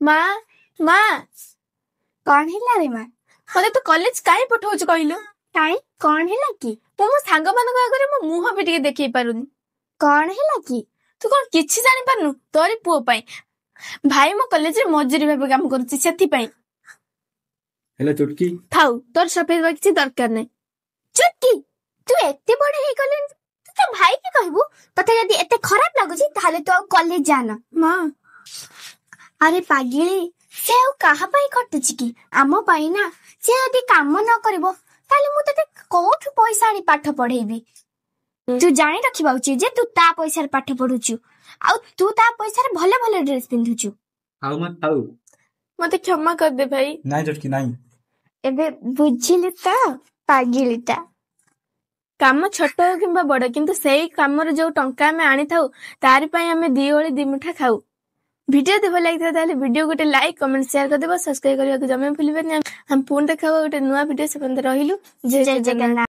ମା ମା कौन है रे माँ? मते तू कॉलेज काहे पठाउछ कहिलु? काई कौन है कि? मो सांग मानक आगरे मो मुह भी टिके देखै पारुनी। कौन है कि? तू कोन किछि जानि पारनु तोरी पुओ पई भाई मो कॉलेज रे मजूरी भाबे काम करूछि सेथि पई। हेलो चुटकी थाउ तोर सफेद बा किछि दरकार नै। चुटकी तू एते बड़े हे गले तू तो भाई के कहबू तते यदि एते खराब लागुछि ताले तो कॉलेज जाना। मां अरे पागिली से आ कहा पाई कटुछि कि आमो पाई ना से यदि काम न करबो ताले मु तते कोठु पैसा आनी पाठ पढेबी। तू जानि रखिबा उचित जे तू ता पैसा रे पाठ पढुछु आ तू ता पैसा रे भले भले ड्रेस पिंधुछु। आउ मत आउ मते क्षमा कर दे भाई। नाइ चुटकी नाइ एबे बुझिली त पागिलीटा काम छोट हो किंबा बड़ किंतु सेही कामर जो टंका में आनी थाउ तारि पई हमें दी ओली दी मुठा खाऊ। वीडियो दे भल लागिता ताले वीडियो गोटे लाइक कमेंट शेयर कर देबो सब्सक्राइब करबा को जमे भूलिबे नै। हम पुन देखाबो गोटे नुवा वीडियो से बंद रहिलु। जय जगन्नाथ।